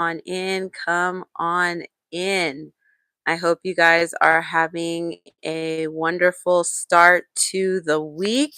on in. Come on in. I hope you guys are having a wonderful start to the week.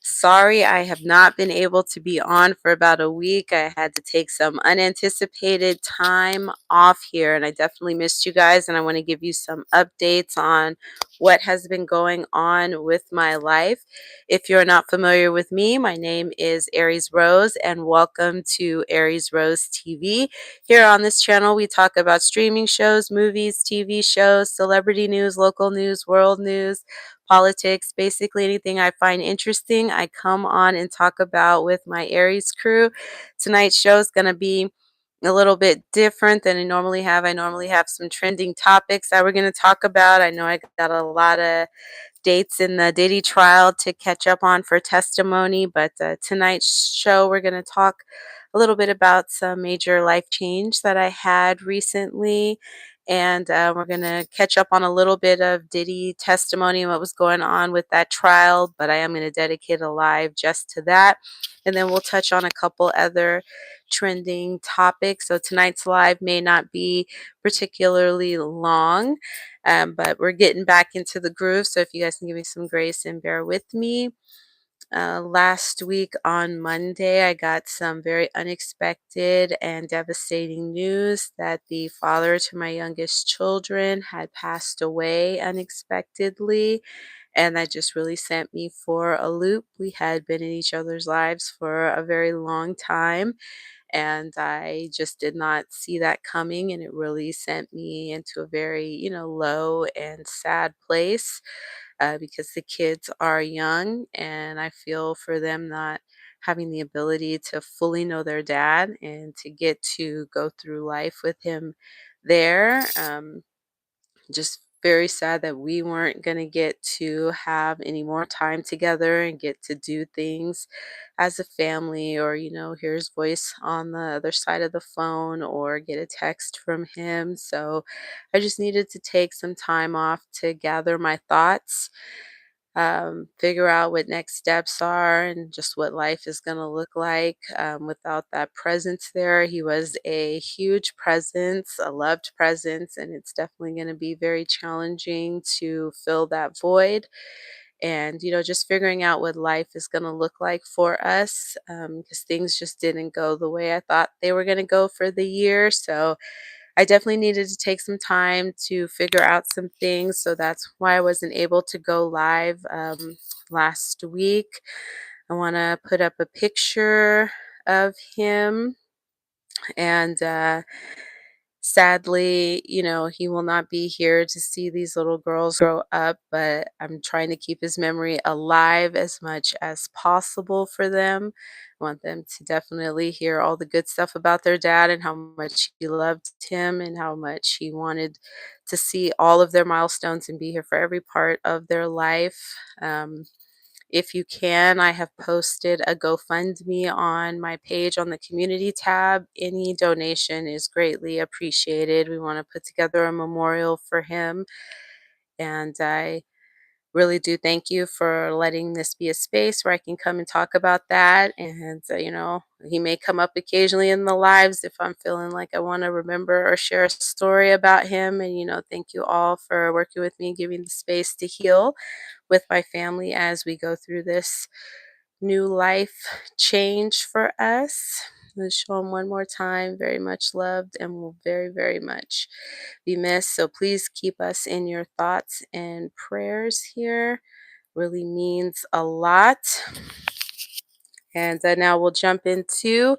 Sorry, I have not been able to be on for about a week. I had to take some unanticipated time off here, and I definitely missed you guys. And I want to give you some updates on what has been going on with my life. If you're not familiar with me, my name is Aries Rose, and welcome to Aries Rose TV. Here on this channel, we talk about streaming shows, movies, TV shows, celebrity news, local news, world news, politics, basically anything I find interesting, I come on and talk about with my Aries crew. Tonight's show is going to be a little bit different than I normally have. I normally have some trending topics that we're going to talk about. I know I got a lot of dates in the Diddy trial to catch up on for testimony, but tonight's show we're going to talk a little bit about some major life change that I had recently, and we're going to catch up on a little bit of Diddy testimony and what was going on with that trial, but I am going to dedicate a live just to that, and then we'll touch on a couple other trending topics. So tonight's live may not be particularly long, but we're getting back into the groove. So if you guys can give me some grace and bear with me. Last week on Monday, I got some very unexpected and devastating news that the father to my youngest children had passed away unexpectedly. And that just really sent me for a loop. We had been in each other's lives for a very long time, and I just did not see that coming, and it really sent me into a very, low and sad place, because the kids are young, and I feel for them not having the ability to fully know their dad and to get to go through life with him there. Just very sad that we weren't going to get to have any more time together and get to do things as a family, or hear his voice on the other side of the phone or get a text from him. So I just needed to take some time off to gather my thoughts, figure out what next steps are and just what life is going to look like, without that presence there. He was a huge presence, a loved presence, and it's definitely going to be very challenging to fill that void. And, just figuring out what life is going to look like for us, because things just didn't go the way I thought they were going to go for the year. So I definitely needed to take some time to figure out some things. So that's why I wasn't able to go live last week. I want to put up a picture of him, and sadly, he will not be here to see these little girls grow up, but I'm trying to keep his memory alive as much as possible for them. I want them to definitely hear all the good stuff about their dad and how much he loved him and how much he wanted to see all of their milestones and be here for every part of their life. If you can, I have posted a GoFundMe on my page on the community tab. Any donation is greatly appreciated. We want to put together a memorial for him. And I really do thank you for letting this be a space where I can come and talk about that. And, he may come up occasionally in the lives if I'm feeling like I want to remember or share a story about him. And, thank you all for working with me and giving the space to heal with my family as we go through this new life change for us. Let's show him one more time. Very much loved and will very, very much be missed. So please keep us in your thoughts and prayers here. Really means a lot. And now we'll jump into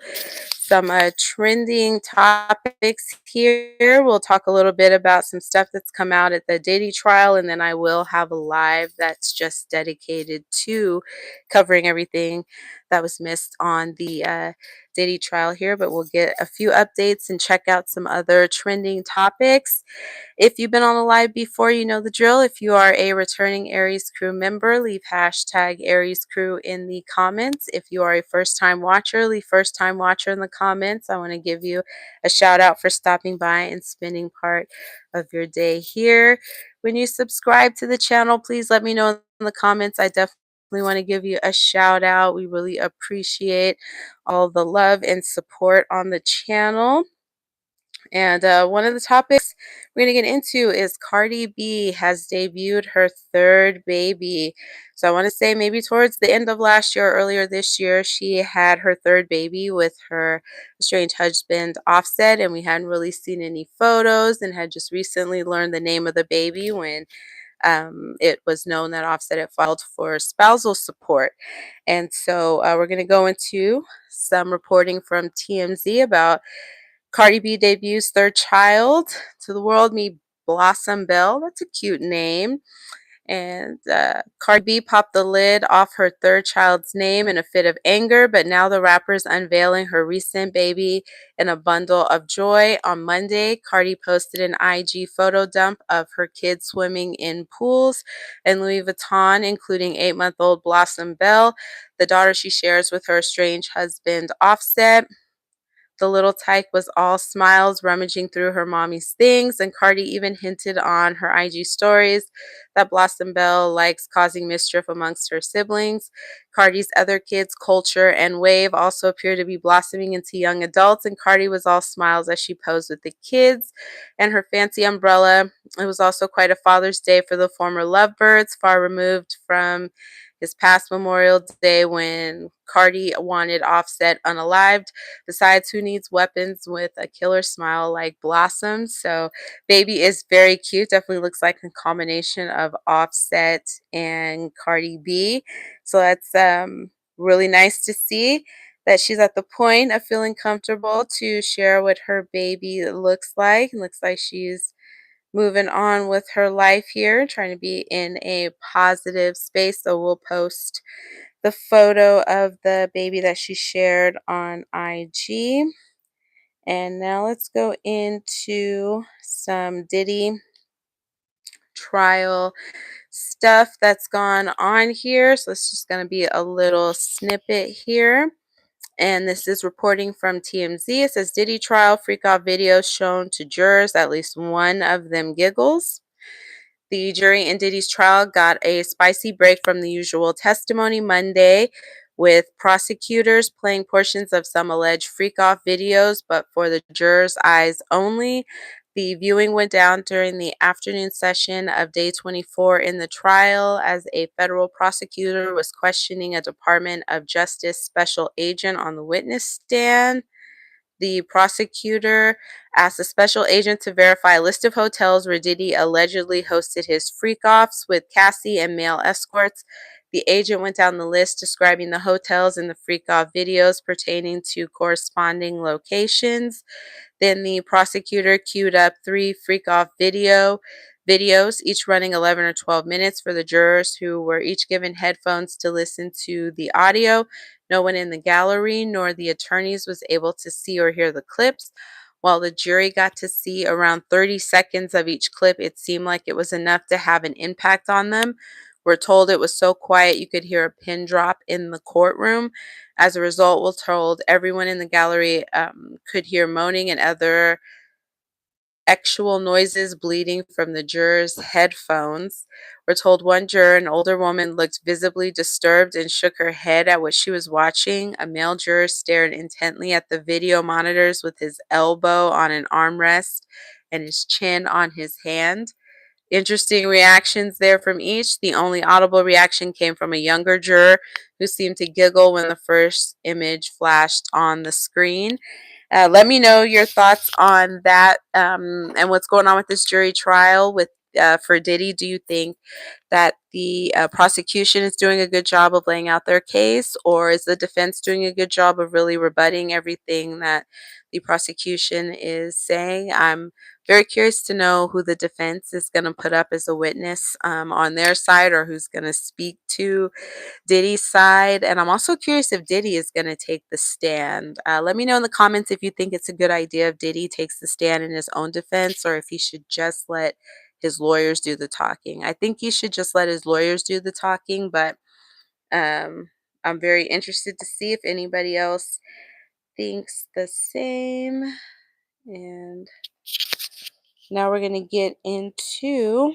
some trending topics here. We'll talk a little bit about some stuff that's come out at the Diddy trial, and then I will have a live that's just dedicated to covering everything that was missed on the Diddy trial here. But we'll get a few updates and check out some other trending topics. If you've been on the live before, you know the drill. If you are a returning Aries crew member, leave hashtag Aries crew in the comments. If you are a first time watcher, leave first time watcher in the comments. I want to give you a shout out for stopping by and spending part of your day here. When you subscribe to the channel, please let me know in the comments. I definitely want to give you a shout out. We really appreciate all the love and support on the channel. And one of the topics we're going to get into is Cardi B has debuted her third baby. So I want to say maybe towards the end of last year, or earlier this year, she had her third baby with her estranged husband Offset, and we hadn't really seen any photos and had just recently learned the name of the baby when it was known that Offset had filed for spousal support. And so we're going to go into some reporting from TMZ about Cardi B debuts third child to the world, me Blossom Bell. That's a cute name. And Cardi B popped the lid off her third child's name in a fit of anger, but now the rapper is unveiling her recent baby in a bundle of joy. On Monday, Cardi posted an IG photo dump of her kids swimming in pools in Louis Vuitton, including 8-month-old Blossom Bell, the daughter she shares with her estranged husband Offset. The little tyke was all smiles, rummaging through her mommy's things, and Cardi even hinted on her IG stories that Blossom Bell likes causing mischief amongst her siblings. Cardi's other kids, Culture and Wave, also appear to be blossoming into young adults, and Cardi was all smiles as she posed with the kids and her fancy umbrella. It was also quite a Father's Day for the former lovebirds, far removed from his past Memorial Day when Cardi wanted Offset unalived. Besides, who needs weapons with a killer smile like Blossom? So, baby is very cute. Definitely looks like a combination of Offset and Cardi B. So that's really nice to see that she's at the point of feeling comfortable to share what her baby looks like. It looks like she's moving on with her life here, trying to be in a positive space. So we'll post the photo of the baby that she shared on IG. And now let's go into some Diddy trial stuff that's gone on here. So it's just going to be a little snippet here. And this is reporting from TMZ. It says Diddy trial freak off videos shown to jurors. At least one of them giggles. The jury in Diddy's trial got a spicy break from the usual testimony Monday, with prosecutors playing portions of some alleged freak-off videos, but for the jurors' eyes only. The viewing went down during the afternoon session of day 24 in the trial as a federal prosecutor was questioning a Department of Justice special agent on the witness stand. The prosecutor asked a special agent to verify a list of hotels where Diddy allegedly hosted his freak-offs with Cassie and male escorts. The agent went down the list describing the hotels in the freak-off videos pertaining to corresponding locations. Then the prosecutor queued up 3 freak-off videos, each running 11 or 12 minutes for the jurors who were each given headphones to listen to the audio. No one in the gallery nor the attorneys was able to see or hear the clips. While the jury got to see around 30 seconds of each clip, it seemed like it was enough to have an impact on them. We're told it was so quiet you could hear a pin drop in the courtroom. As a result, we're told everyone in the gallery could hear moaning and other actual noises bleeding from the jurors' headphones. We're told one juror, an older woman, looked visibly disturbed and shook her head at what she was watching. A male juror stared intently at the video monitors with his elbow on an armrest and his chin on his hand. Interesting reactions there from each. The only audible reaction came from a younger juror who seemed to giggle when the first image flashed on the screen. Let me know your thoughts on that and what's going on with this jury trial with for Diddy. Do you think that the prosecution is doing a good job of laying out their case, or is the defense doing a good job of really rebutting everything that the prosecution is saying? I'm very curious to know who the defense is going to put up as a witness on their side, or who's going to speak to Diddy's side. And I'm also curious if Diddy is going to take the stand. Let me know in the comments if you think it's a good idea if Diddy takes the stand in his own defense, or if he should just let his lawyers do the talking. I think he should just let his lawyers do the talking, but I'm very interested to see if anybody else thinks the same. And now we're going to get into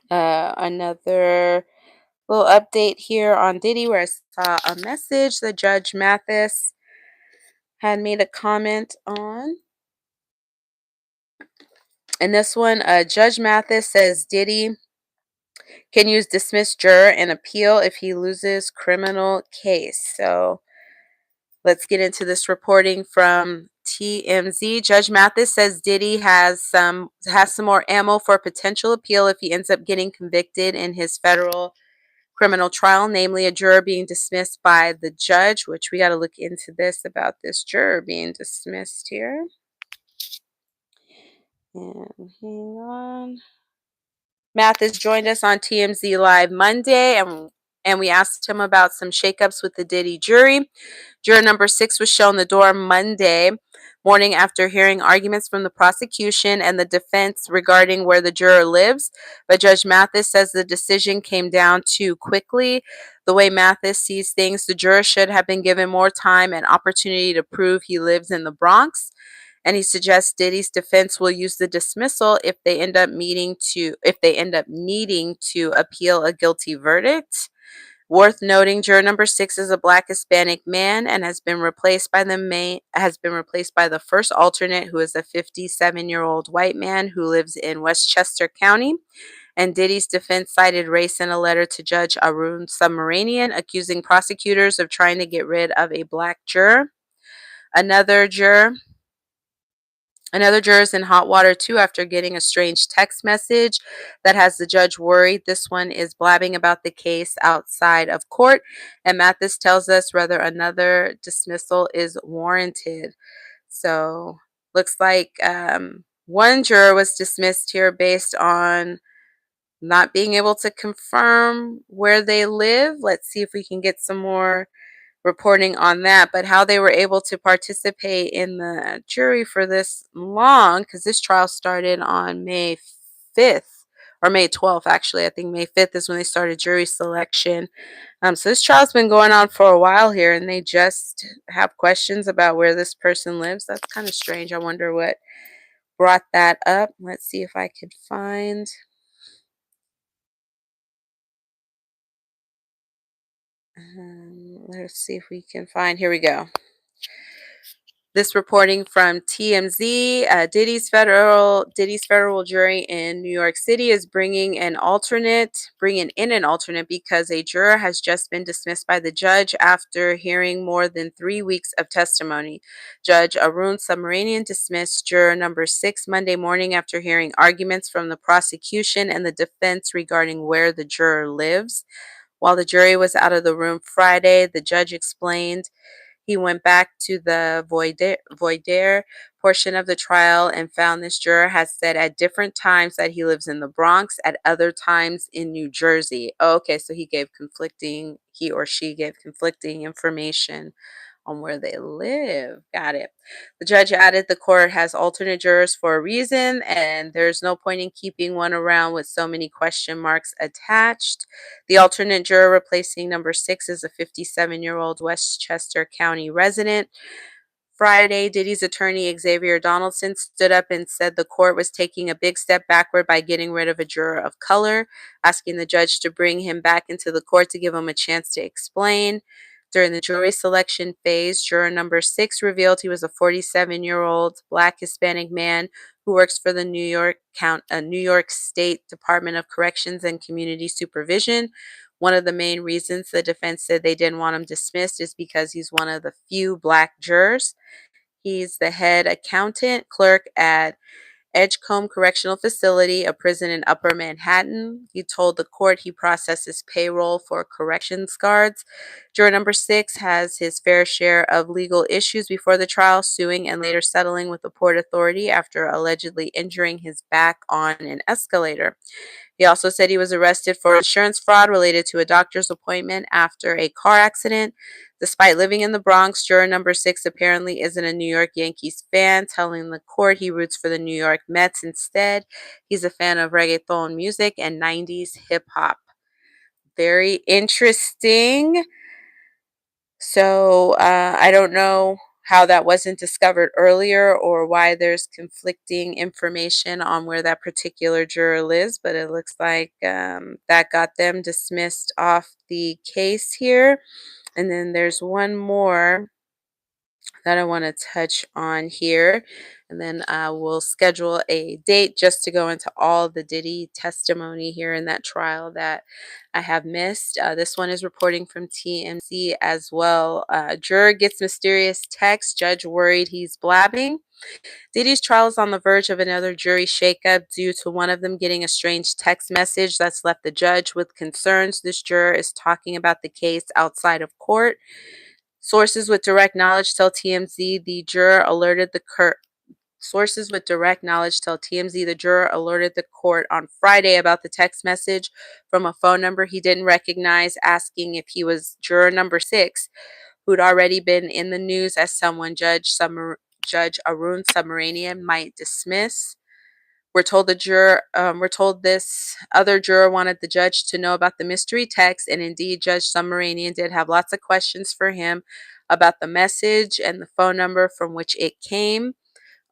another little update here on Diddy, where I saw a message that Judge Matthysse had made a comment on. In this one, Judge Matthysse says Diddy can use dismissed juror and appeal if he loses criminal case. So let's get into this reporting from TMZ. Judge Mathis says Diddy has some more ammo for potential appeal if he ends up getting convicted in his federal criminal trial, namely a juror being dismissed by the judge, which we got to look into this about this juror being dismissed here. And hang on. Mathis joined us on TMZ Live Monday, and we asked him about some shakeups with the Diddy jury. Juror number 6 was shown the door Monday morning after hearing arguments from the prosecution and the defense regarding where the juror lives. But Judge Mathis says the decision came down too quickly. The way Mathis sees things, the juror should have been given more time and opportunity to prove he lives in the Bronx. And he suggests Diddy's defense will use the dismissal if they end up needing to appeal a guilty verdict. Worth noting, juror number 6 is a Black Hispanic man and has been replaced by the first alternate, who is a 57-year-old white man who lives in Westchester County. And Diddy's defense cited race in a letter to Judge Arun Subramanian, accusing prosecutors of trying to get rid of a Black juror. Another juror is in hot water too after getting a strange text message that has the judge worried. This one is blabbing about the case outside of court, and Mathis tells us whether another dismissal is warranted. So looks like one juror was dismissed here based on not being able to confirm where they live. Let's see if we can get some more reporting on that, but how they were able to participate in the jury for this long, because this trial started on May 5th or May 12th, actually. I think May 5th is when they started jury selection. So this trial's been going on for a while here, and they just have questions about where this person lives. That's kind of strange. I wonder what brought that up. Let's see if I can find. Let's see if we can find. Here we go. This reporting from TMZ. Diddy's federal jury in New York City is bringing in an alternate because a juror has just been dismissed by the judge after hearing more than 3 weeks of testimony. Judge Arun Subramanian dismissed juror number 6 Monday morning after hearing arguments from the prosecution and the defense regarding where the juror lives. While the jury was out of the room Friday, the judge explained he went back to the voir dire portion of the trial and found this juror has said at different times that he lives in the Bronx, at other times in New Jersey. Oh, okay, so he or she gave conflicting information on where they live. Got it. The judge added the court has alternate jurors for a reason, and there's no point in keeping one around with so many question marks attached. The alternate juror replacing number 6 is a 57-year-old Westchester County resident. Friday, Diddy's attorney Xavier Donaldson stood up and said the court was taking a big step backward by getting rid of a juror of color, asking the judge to bring him back into the court to give him a chance to explain. During the jury selection phase, juror number 6 revealed he was a 47-year-old Black Hispanic man who works for the New York State Department of Corrections and Community Supervision. One of the main reasons the defense said they didn't want him dismissed is because he's one of the few Black jurors. He's the head accountant clerk at Edgecombe Correctional Facility, a prison in Upper Manhattan. He told the court he processes payroll for corrections guards. Juror number 6 has his fair share of legal issues before the trial, suing and later settling with the Port Authority after allegedly injuring his back on an escalator. He also said he was arrested for insurance fraud related to a doctor's appointment after a car accident. Despite living in the Bronx, juror number 6 apparently isn't a New York Yankees fan, telling the court he roots for the New York Mets instead. He's a fan of reggaeton music and 90s hip hop. Very interesting. So I don't know how that wasn't discovered earlier or why there's conflicting information on where that particular juror lives, but it looks like that got them dismissed off the case here. And then there's one more that I want to touch on here. And then we'll schedule a date just to go into all the Diddy testimony here in that trial that I have missed. This one is reporting from TMZ as well. Juror gets mysterious text, judge worried he's blabbing. Diddy's trial is on the verge of another jury shakeup due to one of them getting a strange text message that's left the judge with concerns. This juror is talking about the case outside of court. Sources with direct knowledge tell TMZ the juror alerted the court. Sources with direct knowledge tell TMZ the juror alerted the court on Friday about the text message from a phone number he didn't recognize, asking if he was juror number 6, who'd already been in the news as someone Judge Arun Subramanian might dismiss. We're told this other juror wanted the judge to know about the mystery text, and indeed, Judge Subramanian did have lots of questions for him about the message and the phone number from which it came.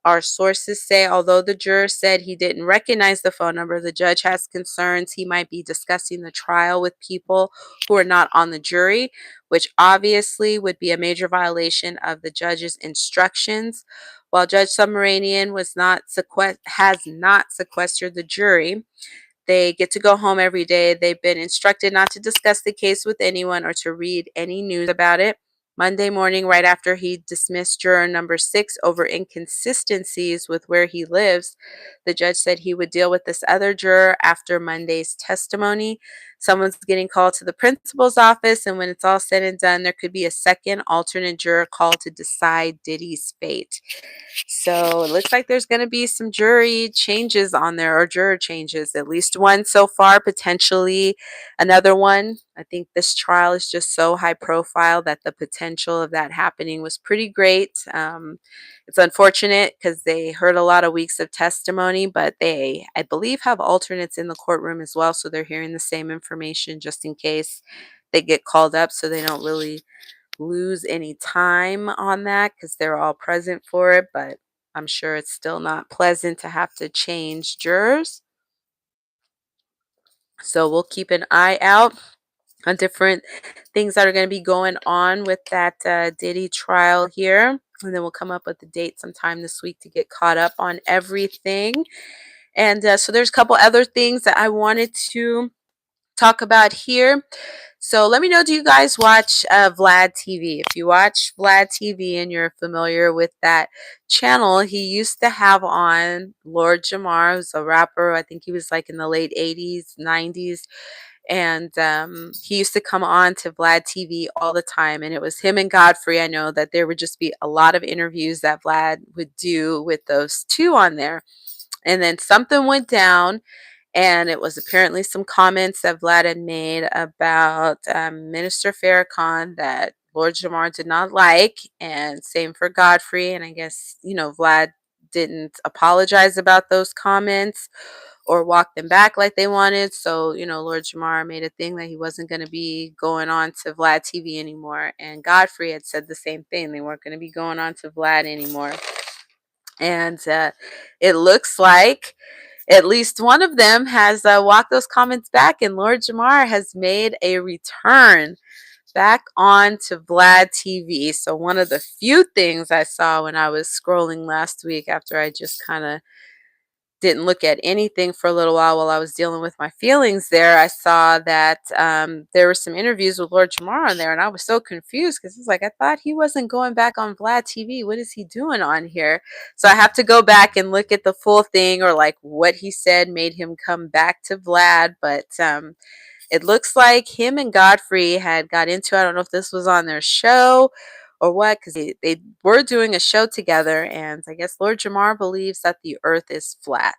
Our sources say, although the juror said he didn't recognize the phone number, the judge has concerns he might be discussing the trial with people who are not on the jury, which obviously would be a major violation of the judge's instructions. While Judge Subramanian has not sequestered the jury, they get to go home every day. They've been instructed not to discuss the case with anyone or to read any news about it. Monday morning, right after he dismissed juror number 6 over inconsistencies with where he lives, the judge said he would deal with this other juror after Monday's testimony. Someone's getting called to the principal's office, and when it's all said and done, there could be a second alternate juror called to decide Diddy's fate. So it looks like there's going to be some jury changes on there, or juror changes, at least one so far, potentially another one. I think this trial is just so high profile that the potential of that happening was pretty great. It's unfortunate because they heard a lot of weeks of testimony, but they, I believe, have alternates in the courtroom as well. So they're hearing the same information just in case they get called up, so they don't really lose any time on that because they're all present for it. But I'm sure it's still not pleasant to have to change jurors. So we'll keep an eye out on different things that are going to be going on with that Diddy trial here. And then we'll come up with a date sometime this week to get caught up on everything. And so there's a couple other things that I wanted to talk about here. So let me know, do you guys watch VladTV? If you watch VladTV and you're familiar with that channel, he used to have on Lord Jamar, who's a rapper. I think he was like in the late 80s, 90s. And he used to come on to VladTV all the time. And it was him and Godfrey. I know that there would just be a lot of interviews that Vlad would do with those two on there. And then something went down, and it was apparently some comments that Vlad had made about Minister Farrakhan that Lord Jamar did not like, and same for Godfrey. And I guess, Vlad didn't apologize about those comments or walk them back like they wanted. So, Lord Jamar made a thing that he wasn't going to be going on to Vlad TV anymore. And Godfrey had said the same thing. They weren't going to be going on to Vlad anymore. And it looks like at least one of them has walked those comments back, and Lord Jamar has made a return back on to Vlad TV. So one of the few things I saw when I was scrolling last week after I just kind of didn't look at anything for a little while I was dealing with my feelings there, I saw that there were some interviews with Lord Jamar on there, and I was so confused because it's like, I thought he wasn't going back on Vlad TV. What is he doing on here? So I have to go back and look at the full thing, or like what he said made him come back to Vlad. But it looks like him and Godfrey had got into, I don't know if this was on their show or what, because they were doing a show together, and I guess Lord Jamar believes that the earth is flat.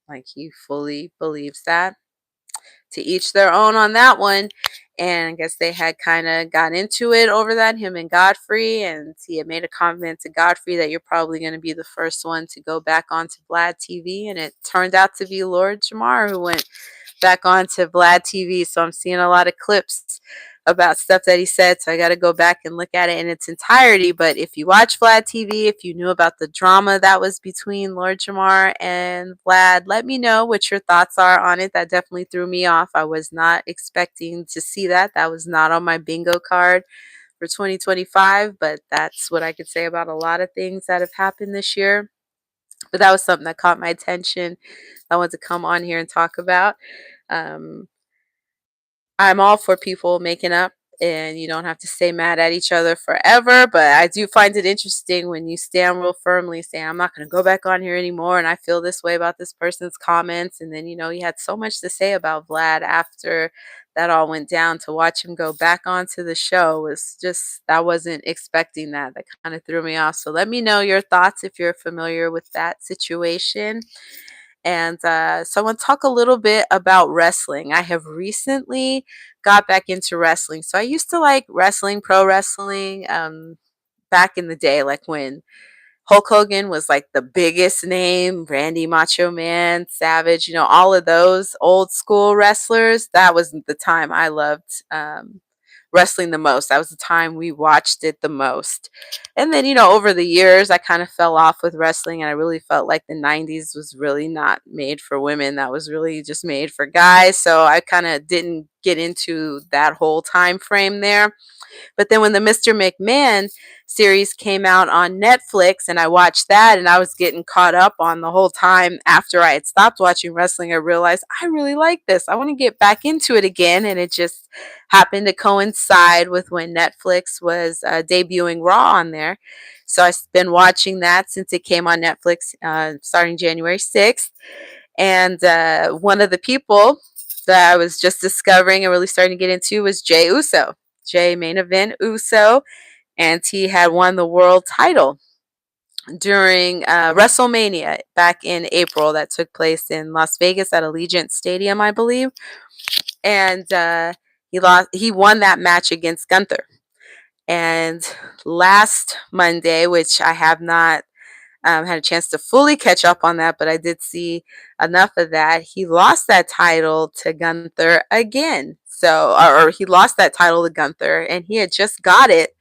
Like, he fully believes that. To each their own on that one. And I guess they had kind of got into it over that, him and Godfrey, and he had made a comment to Godfrey that you're probably going to be the first one to go back onto Vlad TV, and it turned out to be Lord Jamar who went back onto Vlad TV. So I'm seeing a lot of clips about stuff that he said, so I got to go back and look at it in its entirety. But if you watch Vlad TV, if you knew about the drama that was between Lord Jamar and Vlad, let me know what your thoughts are on it. That definitely threw me off. I was not expecting to see that. That was not on my bingo card for 2025, but that's what I could say about a lot of things that have happened this year. But that was something that caught my attention. I wanted to come on here and talk about. Um, I'm all for people making up, and you don't have to stay mad at each other forever. But I do find it interesting when you stand real firmly saying, I'm not going to go back on here anymore. And I feel this way about this person's comments. And then, he had so much to say about Vlad after that all went down. To watch him go back onto the show was just, I wasn't expecting that. That kind of threw me off. So let me know your thoughts if you're familiar with that situation. And so I want to talk a little bit about wrestling. I have recently got back into wrestling. So I used to like wrestling, pro wrestling, back in the day, like when Hulk Hogan was like the biggest name, Randy Macho Man, Savage, all of those old school wrestlers. That was the time I loved wrestling the most. That was the time we watched it the most. And then, over the years, I kind of fell off with wrestling, and I really felt like the 90s was really not made for women. That was really just made for guys. So I kind of didn't get into that whole time frame there. But then when the Mr. McMahon series came out on Netflix and I watched that, and I was getting caught up on the whole time after I had stopped watching wrestling, I realized I really like this. I want to get back into it again. And it just happened to coincide with when Netflix was debuting Raw on there. So I've been watching that since it came on Netflix starting January 6th. And one of the people that I was just discovering and really starting to get into was Jey Uso. Jey Main Event Uso, and he had won the world title during WrestleMania back in April. That took place in Las Vegas at Allegiant Stadium, I believe. And he won that match against Gunther. And last Monday, which I have not had a chance to fully catch up on that, but I did see enough of that. He lost that title to Gunther again. So, or he lost that title to Gunther, and he had just got it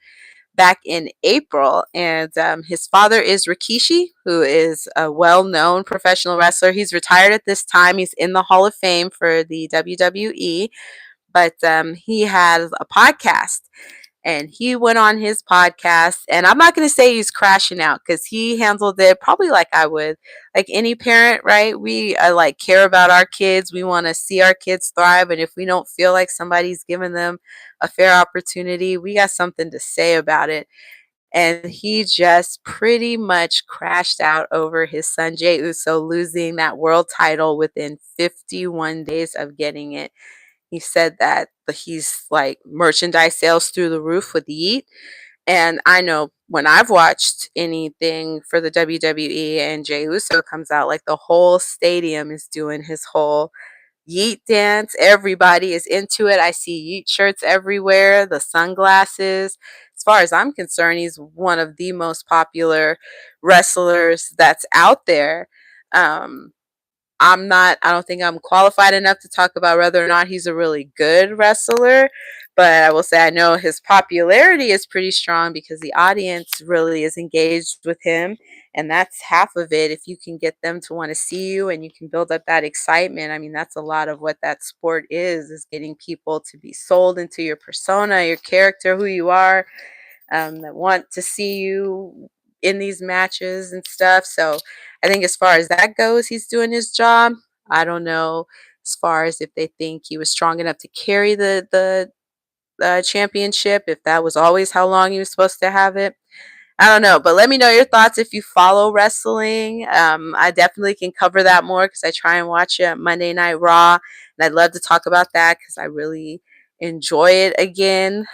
back in April. And his father is Rikishi, who is a well-known professional wrestler. He's retired at this time. He's in the Hall of Fame for the WWE, but he has a podcast. And he went on his podcast, and I'm not going to say he's crashing out because he handled it probably like I would, like any parent, right? We like care about our kids. We want to see our kids thrive, and if we don't feel like somebody's giving them a fair opportunity, we got something to say about it. And he just pretty much crashed out over his son Jey Uso losing that world title within 51 days of getting it. He said that he's like merchandise sales through the roof with Yeet. And I know when I've watched anything for the WWE and Jey Uso comes out, like the whole stadium is doing his whole Yeet dance. Everybody is into it. I see Yeet shirts everywhere, the sunglasses. As far as I'm concerned, he's one of the most popular wrestlers that's out there. Um, I don't think I'm qualified enough to talk about whether or not he's a really good wrestler, but I will say I know his popularity is pretty strong because the audience really is engaged with him, and that's half of it. If you can get them to want to see you and you can build up that excitement, I mean, that's a lot of what that sport is getting people to be sold into your persona, your character, who you are, that want to see you in these matches and stuff. So I think as far as that goes, he's doing his job. I don't know as far as if they think he was strong enough to carry the championship, if that was always how long he was supposed to have it. I don't know, but let me know your thoughts if you follow wrestling. I definitely can cover that more because I try and watch it Monday Night Raw, and I'd love to talk about that because I really enjoy it again.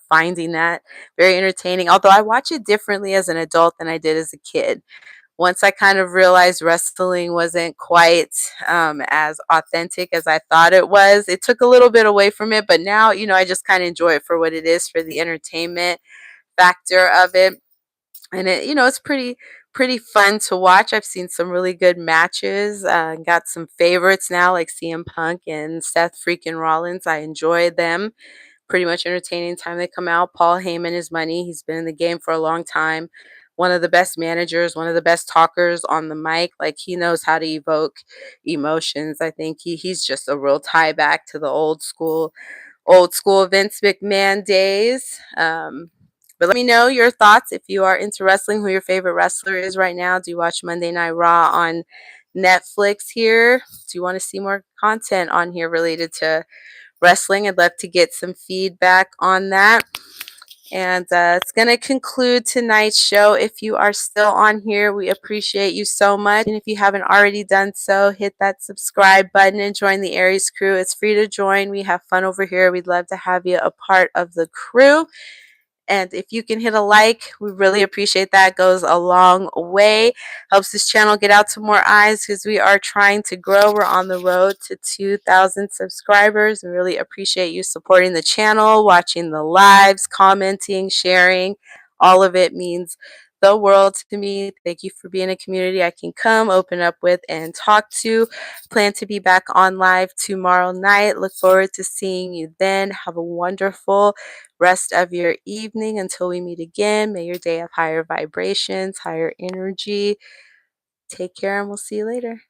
Finding that very entertaining, although I watch it differently as an adult than I did as a kid. Once I kind of realized wrestling wasn't quite as authentic as I thought it was, it took a little bit away from it. But now, I just kind of enjoy it for what it is, for the entertainment factor of it. And it's pretty fun to watch. I've seen some really good matches. Got some favorites now, like CM Punk and Seth freaking Rollins. I enjoy them. Pretty much entertaining time they come out. Paul Heyman is money. He's been in the game for a long time. One of the best managers, one of the best talkers on the mic. Like, he knows how to evoke emotions. I think he's just a real tie back to the old school old school Vince McMahon days. But let me know your thoughts if you are into wrestling, who your favorite wrestler is right now. Do you watch Monday Night Raw on Netflix here? Do you want to see more content on here related to wrestling? I'd love to get some feedback on that. And it's going to conclude tonight's show. If you are still on here, we appreciate you so much. And if you haven't already done so, hit that subscribe button and join the Aries crew. It's free to join. We have fun over here. We'd love to have you a part of the crew. And if you can hit a like, we really appreciate that. It goes a long way. Helps this channel get out to more eyes because we are trying to grow. We're on the road to 2,000 subscribers. We really appreciate you supporting the channel, watching the lives, commenting, sharing. All of it means the world to me. Thank you for being a community I can come, open up with, and talk to. Plan to be back on live tomorrow night. Look forward to seeing you then. Have a wonderful rest of your evening until we meet again. May your day have higher vibrations, higher energy. Take care, and we'll see you later.